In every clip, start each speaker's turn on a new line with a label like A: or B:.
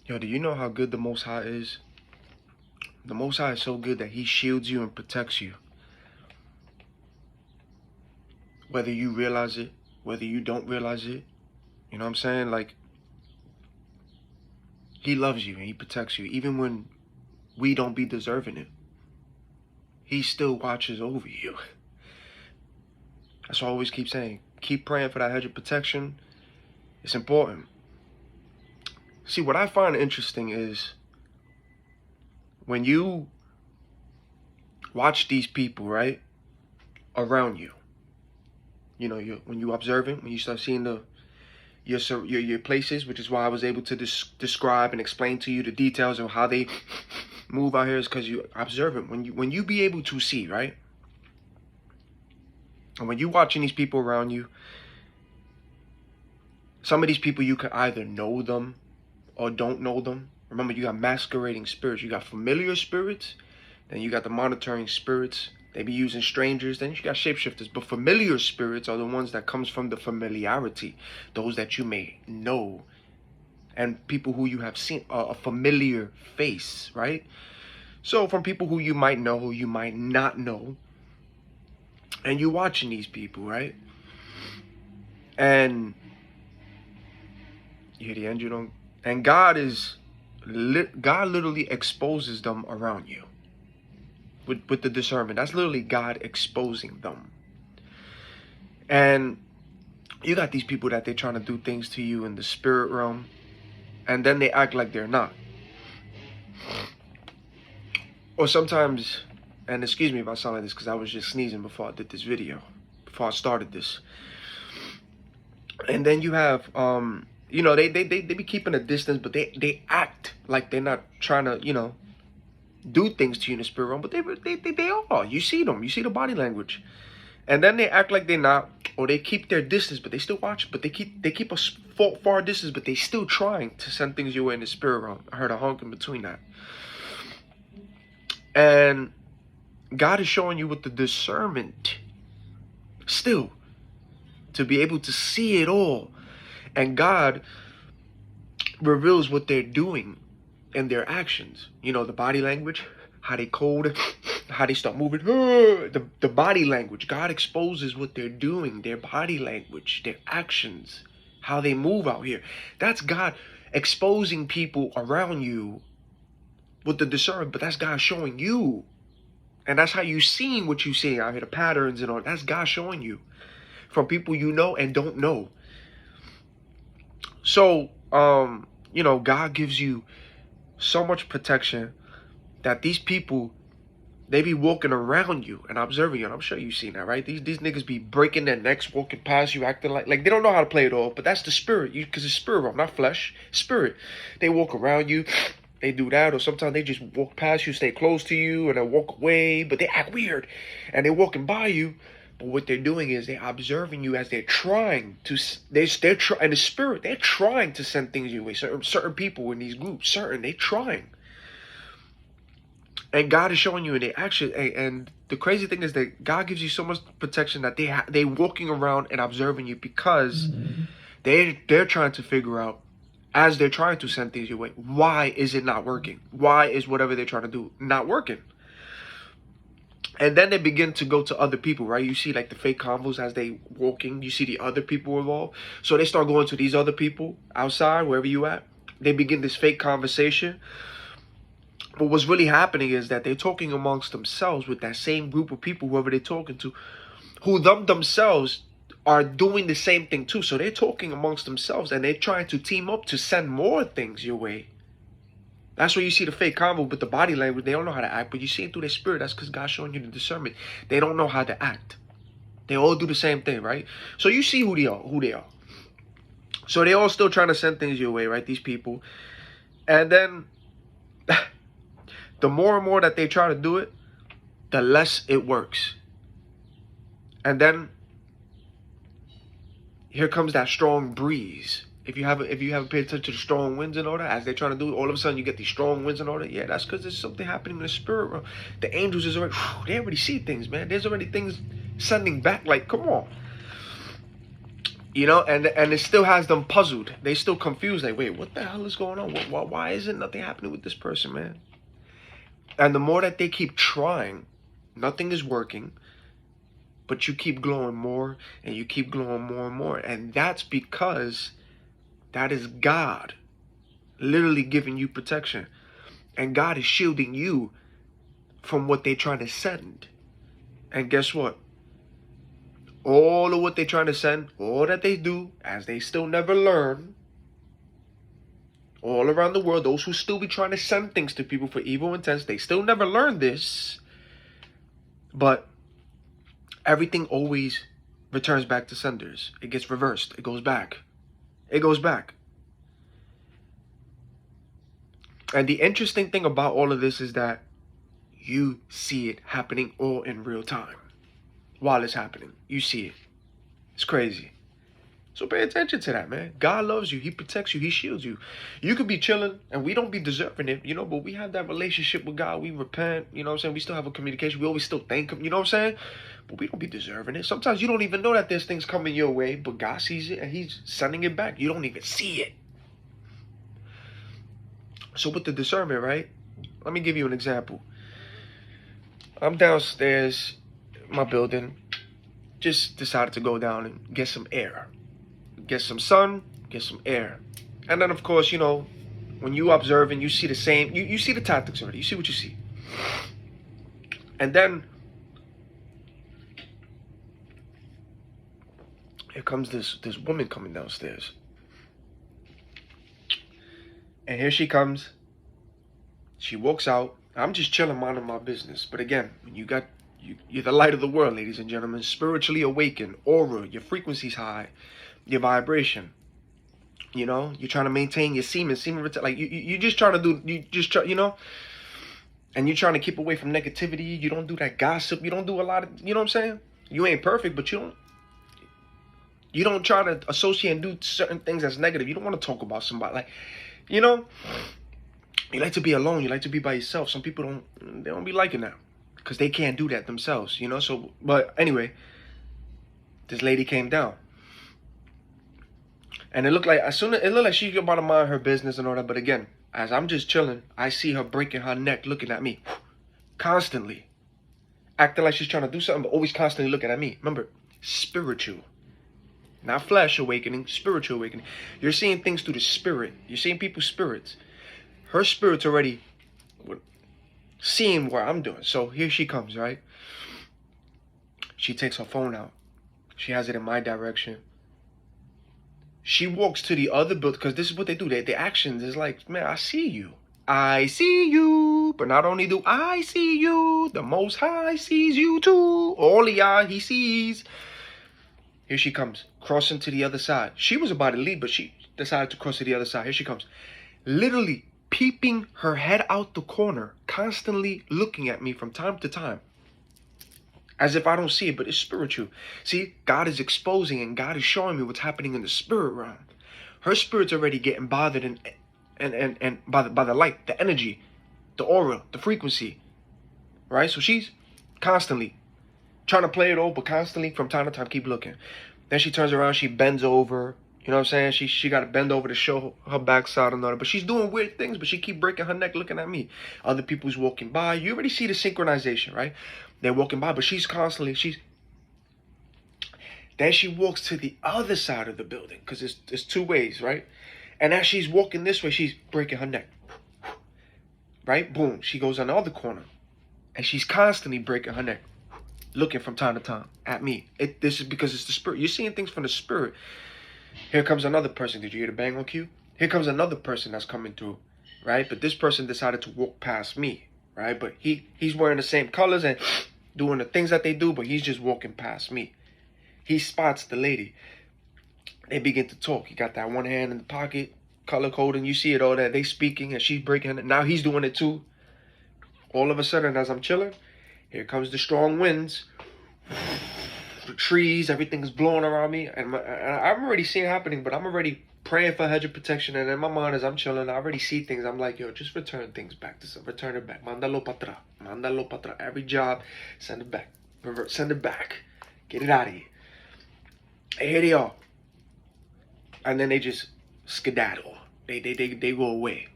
A: Yo, do you know how good the Most High is? The Most High is so good that he shields you and protects you. Whether you realize it, whether you don't realize it. You know what I'm saying? Like, he loves you and he protects you. Even when we don't be deserving it, he still watches over you. That's why I always keep saying. Keep praying for that hedge of protection. It's important. See, what I find interesting is when you watch these people, right, around you, you know, when you observing, when you start seeing your places, which is why I was able to describe and explain to you the details of how they move out here, is because you observe it. When you be able to see, right, and when you watching these people around you, some of these people you can either know them or don't know them. Remember, you got masquerading spirits. You got familiar spirits. Then you got the monitoring spirits. They be using strangers. Then you got shapeshifters. But familiar spirits are the ones that comes from the familiarity. Those that you may know. And people who you have seen a familiar face, right? So from people who you might know, who you might not know. And you're watching these people, right? And you hear the engine on. And God literally exposes them around you with the discernment. That's literally God exposing them. And you got these people that they're trying to do things to you in the spirit realm, and then they act like they're not. Or sometimes, and excuse me if I sound like this because I was just sneezing before I did this video, before I started this. And then you have you know, they be keeping a distance, but they act like they're not trying to, you know, do things to you in the spirit realm, but they are. You see them. You see the body language. And then they act like they're not, or they keep their distance, but they still watch, but they keep a far distance, but they still trying to send things your way in the spirit realm. I heard a honk in between that. And God is showing you with the discernment still to be able to see it all. And God reveals what they're doing and their actions. You know, the body language, how they code, how they start moving. The body language. God exposes what they're doing, their body language, their actions, how they move out here. That's God exposing people around you with the discernment, but that's God showing you. And that's how you seeing what you see out here, the patterns and all. That's God showing you from people you know and don't know. So, you know, God gives you so much protection that these people, they be walking around you and observing you. And I'm sure you've seen that, right? These niggas be breaking their necks, walking past you, acting like they don't know how to play it off. But that's the spirit, because it's spirit realm, not flesh. Spirit. They walk around you. They do that, or sometimes they just walk past you, stay close to you, and then walk away. But they act weird, and they're walking by you. But what they're doing is they're observing you as they're trying to. They're trying in the spirit. They're trying to send things your way. Certain people in these groups, they're trying. And God is showing you in their action. And the crazy thing is that God gives you so much protection that they walking around and observing you because they're trying to figure out, as they're trying to send things your way, why is it not working? Why is whatever they're trying to do not working? And then they begin to go to other people, right? You see like the fake convos as they walking. You see the other people involved. So they start going to these other people outside, wherever you at. They begin this fake conversation. But what's really happening is that they're talking amongst themselves with that same group of people, whoever they're talking to, who themselves are doing the same thing too. So they're talking amongst themselves and they're trying to team up to send more things your way. That's where you see the fake convo with the body language. They don't know how to act, but you see it through their spirit. That's because God's showing you the discernment. They don't know how to act. They all do the same thing, right? So you see who they are. So they all still trying to send things your way, right? These people. And then the more and more that they try to do it, the less it works. And then here comes that strong breeze. If you haven't paid attention to the strong winds and all that, as they're trying to do it, all of a sudden you get these strong winds and all that. Yeah, that's because there's something happening in the spirit realm. The angels is already, they already see things, man. There's already things sending back. Like, come on. You know, and it still has them puzzled. They still confused. Like, wait, what the hell is going on? Why isn't nothing happening with this person, man? And the more that they keep trying, nothing is working. But you keep glowing more, and you keep glowing more and more. And that's because that is God literally giving you protection. And God is shielding you from what they're trying to send. And guess what? All of what they're trying to send, all that they do, as they still never learn, all around the world, those who still be trying to send things to people for evil intents, they still never learn this. But everything always returns back to senders. It gets reversed. It goes back. It goes back. And the interesting thing about all of this is that you see it happening all in real time. While it's happening, you see it. It's crazy. So pay attention to that, man. God loves you. He protects you. He shields you. You could be chilling, and we don't be deserving it, you know, but we have that relationship with God. We repent, you know what I'm saying? We still have a communication. We always still thank him, you know what I'm saying? But we don't be deserving it. Sometimes you don't even know that there's things coming your way, but God sees it, and he's sending it back. You don't even see it. So with the discernment, right? Let me give you an example. I'm downstairs in my building. Just decided to go down and get some air. Get some sun, get some air. And then, of course, you know, when you observe and you see the same, you see the tactics already. You see what you see. And then, here comes this woman coming downstairs. And here she comes. She walks out. I'm just chilling, minding my business. But again, when you're the light of the world, ladies and gentlemen. Spiritually awakened, aura, your frequency's high, your vibration. You know, you're trying to maintain your semen, like you just trying to do, you know, and you're trying to keep away from negativity. You don't do that gossip. You don't do a lot of, you know what I'm saying? You ain't perfect, but you don't try to associate and do certain things that's negative. You don't want to talk about somebody, like, you know, you like to be alone. You like to be by yourself. Some people don't be liking that because they can't do that themselves, you know? So, but anyway, this lady came down. And it looked like she was about to mind her business and all that. But again, as I'm just chilling, I see her breaking her neck, looking at me constantly, acting like she's trying to do something, but always constantly looking at me. Remember, spiritual, not flesh awakening, spiritual awakening. You're seeing things through the spirit. You're seeing people's spirits. Her spirit's already seeing what I'm doing. So here she comes, right? She takes her phone out. She has it in my direction. She walks to the other building, because this is what they do. The actions is like, man, I see you. I see you. But not only do I see you, the Most High sees you too. All of y'all, he sees. Here she comes, crossing to the other side. She was about to leave, but she decided to cross to the other side. Here she comes. Literally peeping her head out the corner, constantly looking at me from time to time. As if I don't see it, but it's spiritual. See, God is exposing and God is showing me what's happening in the spirit realm. Her spirit's already getting bothered and by the light, the energy, the aura, the frequency. Right? So she's constantly trying to play it all, but constantly from time to time keep looking. Then she turns around, she bends over. You know what I'm saying? She got to bend over to show her backside and all that. But she's doing weird things, but she keep breaking her neck looking at me. Other people's walking by. You already see the synchronization, right? They're walking by, but she's constantly, then she walks to the other side of the building, because it's two ways, right? And as she's walking this way, she's breaking her neck. Right? Boom. She goes on the other corner. And she's constantly breaking her neck, looking from time to time at me. This is because it's the spirit. You're seeing things from the spirit. Here comes another person. Did you hear the bang on cue? Here comes another person that's coming through, right? But this person decided to walk past me, right? But he's wearing the same colors and doing the things that they do, but he's just walking past me. He spots the lady. They begin to talk. He got that one hand in the pocket, color coding. You see it all that. They speaking and she's breaking it. Now he's doing it too. All of a sudden, as I'm chilling, here comes the strong winds. The trees, everything is blowing around me, and I'm already seeing it happening, but I'm already praying for a hedge of protection. And in my mind, as I'm chilling, I already see things. I'm like, yo, just return things back to some, return it back. Mandalo patra. Every job, send it back. Send it back. Get it out of here. And here they are. and then they just skedaddle. They go away.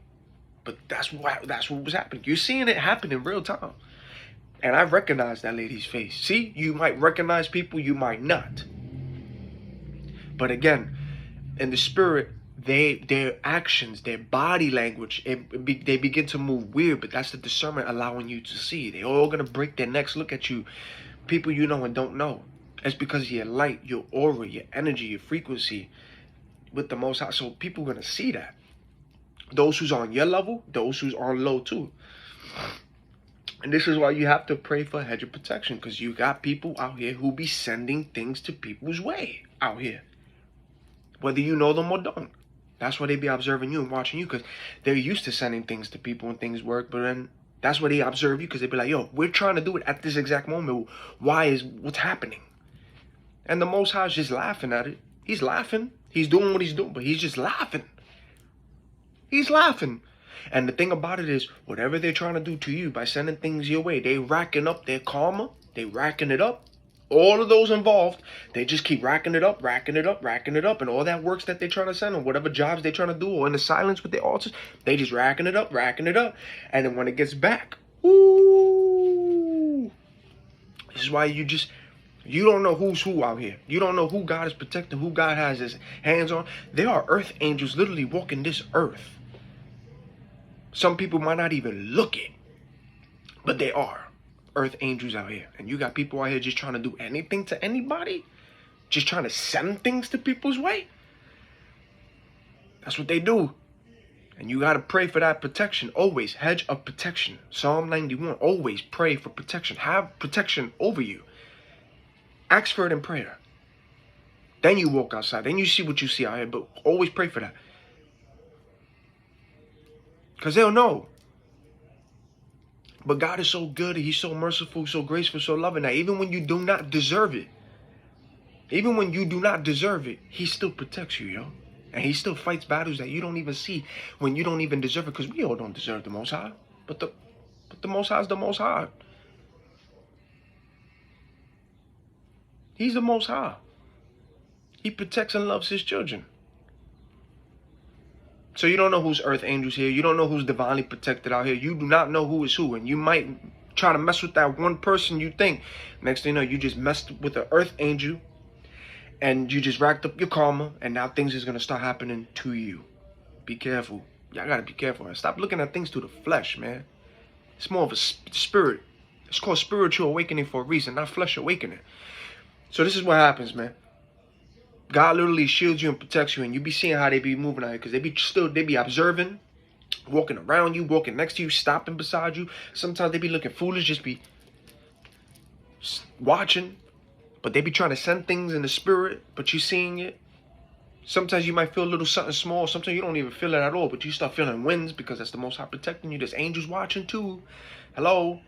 A: But that's what was happening. You're seeing it happen in real time. And I recognize that lady's face. See, you might recognize people, you might not. But again, in the spirit, their actions, their body language, they begin to move weird. But that's the discernment allowing you to see. They're all gonna break their necks, look at you, people you know and don't know. It's because of your light, your aura, your energy, your frequency with the Most High. So people are gonna see that. Those who's on your level, those who's on low too. And this is why you have to pray for a hedge of protection, because you got people out here who be sending things to people's way out here, whether you know them or don't. That's why they be observing you and watching you, because they're used to sending things to people and things work. But then that's why they observe you, because they be like, yo, we're trying to do it at this exact moment. What's happening? And the Most High is just laughing at it. He's laughing. He's doing what he's doing, but he's just laughing. He's laughing. And the thing about it is, whatever they're trying to do to you by sending things your way, they racking up their karma. They racking it up. All of those involved, they just keep racking it up, racking it up, racking it up. And all that works that they're trying to send, or whatever jobs they're trying to do, or in the silence with their altars, they just racking it up, racking it up. And then when it gets back, ooh. This is why you don't know who's who out here. You don't know who God is protecting, who God has his hands on. There are earth angels literally walking this earth. Some people might not even look it, but they are earth angels out here. And you got people out here just trying to do anything to anybody, just trying to send things to people's way. That's what they do. And you got to pray for that protection. Always hedge of protection. Psalm 91. Always pray for protection. Have protection over you. Ask for it in prayer. Then you walk outside. Then you see what you see out here. But always pray for that. Because they'll know. But God is so good. He's so merciful, so graceful, so loving that even when you do not deserve it, even when you do not deserve it, he still protects you, yo. And he still fights battles that you don't even see when you don't even deserve it. Because we all don't deserve the Most High. But the Most High is the Most High. He's the Most High. He protects and loves his children. So you don't know who's earth angels here. You don't know who's divinely protected out here. You do not know who is who. And you might try to mess with that one person you think. Next thing you know, you just messed with the earth angel. And you just racked up your karma. And now things is going to start happening to you. Be careful. Y'all got to be careful. Stop looking at things through the flesh, man. It's more of a spirit. It's called spiritual awakening for a reason, not flesh awakening. So this is what happens, man. God literally shields you and protects you, and you be seeing how they be moving out here, because they be observing, walking around you, walking next to you, stopping beside you. Sometimes they be looking foolish, just be watching, but they be trying to send things in the spirit, but you seeing it. Sometimes you might feel a little something small. Sometimes you don't even feel it at all, but you start feeling winds because that's the Most High protecting you. There's angels watching too. Hello.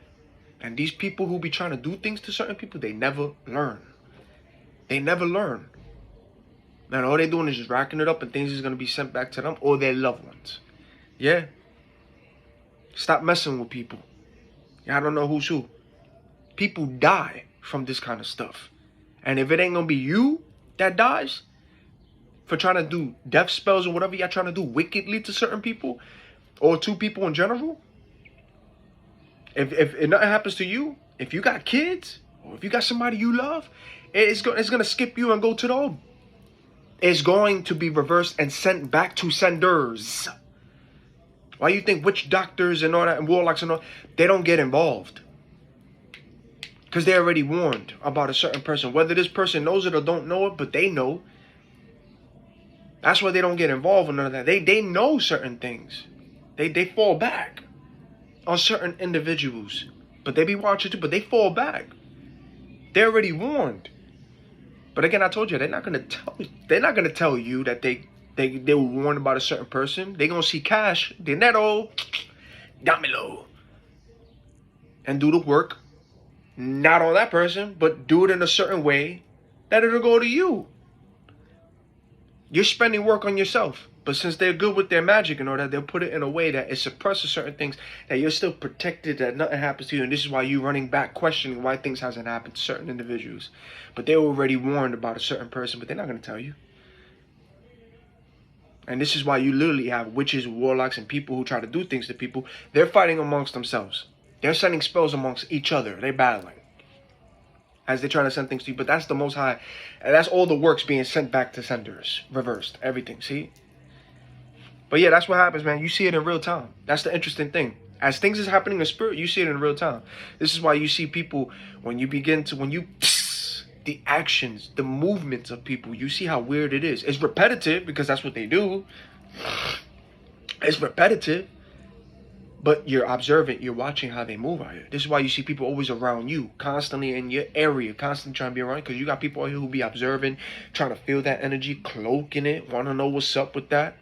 A: And these people who be trying to do things to certain people, they never learn. They never learn. Man, all they're doing is just racking it up, and things is going to be sent back to them or their loved ones. Yeah? Stop messing with people. Y'all don't know who's who. People die from this kind of stuff. And if it ain't going to be you that dies for trying to do death spells or whatever y'all trying to do wickedly to certain people or to people in general, if nothing happens to you, if you got kids or if you got somebody you love, it's going to skip you and go to them. Is going to be reversed and sent back to senders. Why you think witch doctors and all that and warlocks and all, they don't get involved? Because they're already warned about a certain person. Whether this person knows it or don't know it, but they know. That's why they don't get involved in none of that. They know certain things. They fall back on certain individuals. But they be watching too, but they fall back. They're already warned. But again, I told you, they're not gonna tell you that they were warned about a certain person. They're gonna see cash, dinero, dámelo, and do the work, not on that person, but do it in a certain way that it'll go to you. You're spending work on yourself. But since they're good with their magic and all that, they'll put it in a way that it suppresses certain things, that you're still protected, that nothing happens to you. And this is why you're running back, questioning why things hasn't happened to certain individuals. But they were already warned about a certain person, but they're not going to tell you. And this is why you literally have witches, warlocks, and people who try to do things to people. They're fighting amongst themselves. They're sending spells amongst each other. They're battling as they're trying to send things to you. But that's the Most High. And that's all the works being sent back to senders. Reversed. Everything. See? But yeah, that's what happens, man. You see it in real time. That's the interesting thing. As things is happening in spirit, you see it in real time. This is why you see people, when you the actions, the movements of people, you see how weird it is. It's repetitive because that's what they do. It's repetitive. But you're observant, you're watching how they move out here. This is why you see people always around you, constantly in your area, constantly trying to be around, because you got people out here who be observing, trying to feel that energy, cloaking it, want to know what's up with that,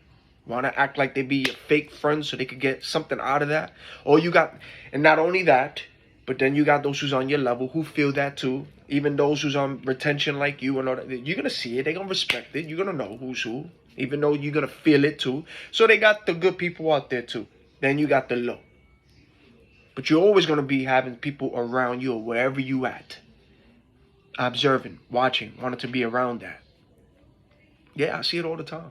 A: want to act like they be your fake friends so they could get something out of that. Or you got, and not only that, but then you got those who's on your level who feel that too. Even those who's on retention like you and all that, you're going to see it, they're going to respect it, you're going to know who's who, even though you're going to feel it too. So they got the good people out there too. Then you got the low. But you're always going to be having people around you or wherever you at. Observing, watching, wanting to be around that. Yeah, I see it all the time.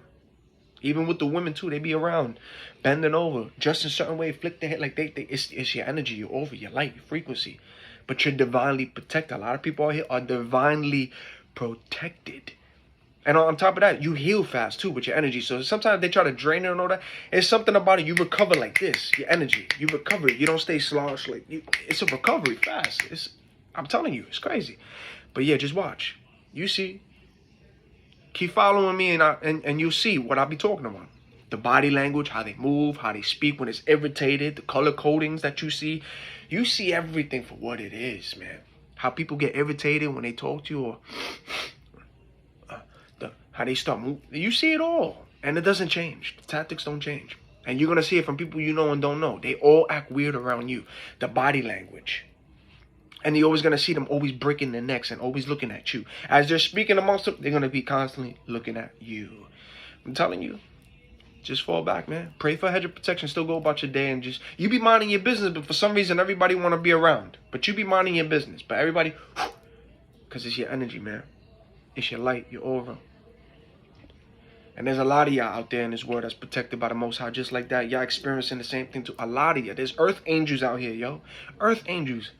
A: Even with the women too, they be around, bending over, dressed in a certain way, flick their head like it's your energy, your aura, your light, your frequency. But you're divinely protected. A lot of people out here are divinely protected. And on top of that, you heal fast too with your energy. So sometimes they try to drain it and all that. It's something about it. You recover like this. Your energy. You recover. You don't stay sluggish. It's a recovery fast. I'm telling you, it's crazy. But yeah, just watch. You see. Keep following me and you'll see what I'll be talking about. The body language, how they move, how they speak when it's irritated, the color codings that you see. You see everything for what it is, man. How people get irritated when they talk to you, or how they start moving. You see it all. And it doesn't change. The tactics don't change. And you're going to see it from people you know and don't know. They all act weird around you. The body language. And you're always going to see them always breaking their necks and always looking at you. As they're speaking amongst them, they're going to be constantly looking at you. I'm telling you. Just fall back, man. Pray for a hedge of protection. Still go about your day and just... You be minding your business, but for some reason, everybody want to be around. But you be minding your business. But everybody... Because it's your energy, man. It's your light, your aura. And there's a lot of y'all out there in this world that's protected by the Most High just like that. Y'all experiencing the same thing too. A lot of y'all. There's earth angels out here, yo. Earth angels.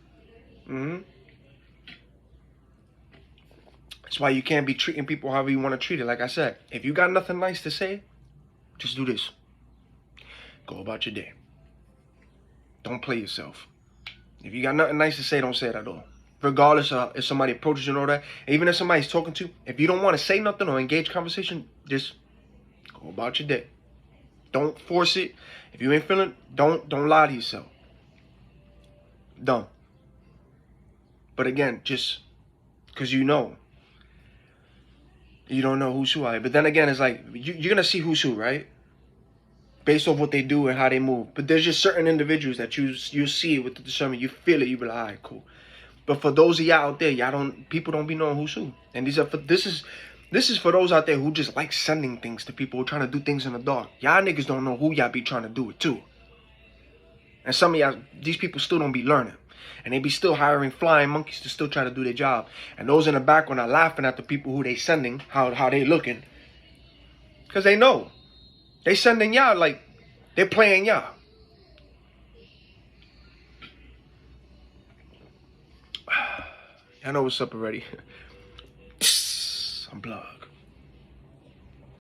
A: That's why you can't be treating people however you want to treat it. Like I said, if you got nothing nice to say, just do this. Go about your day. Don't play yourself. If you got nothing nice to say, don't say it at all. Regardless of if somebody approaches you and all that. Even if somebody's talking to you, if you don't want to say nothing or engage conversation, just go about your day. Don't force it. If you ain't feeling, don't lie to yourself. Don't. But again, just because you know. You don't know who's who out here. But then again, it's like, you're going to see who's who, right? Based off what they do and how they move. But there's just certain individuals that you see with the discernment. You feel it. You be like, all right, cool. But for those of y'all out there, people don't be knowing who's who. And this is for those out there who just like sending things to people, who trying to do things in the dark. Y'all niggas don't know who y'all be trying to do it to. And some of y'all, these people still don't be learning. And they be still hiring flying monkeys to still try to do their job. And those in the background are laughing at the people who they sending, how they looking. Because they know. They sending y'all like they're playing y'all. I know what's up already. Unplug.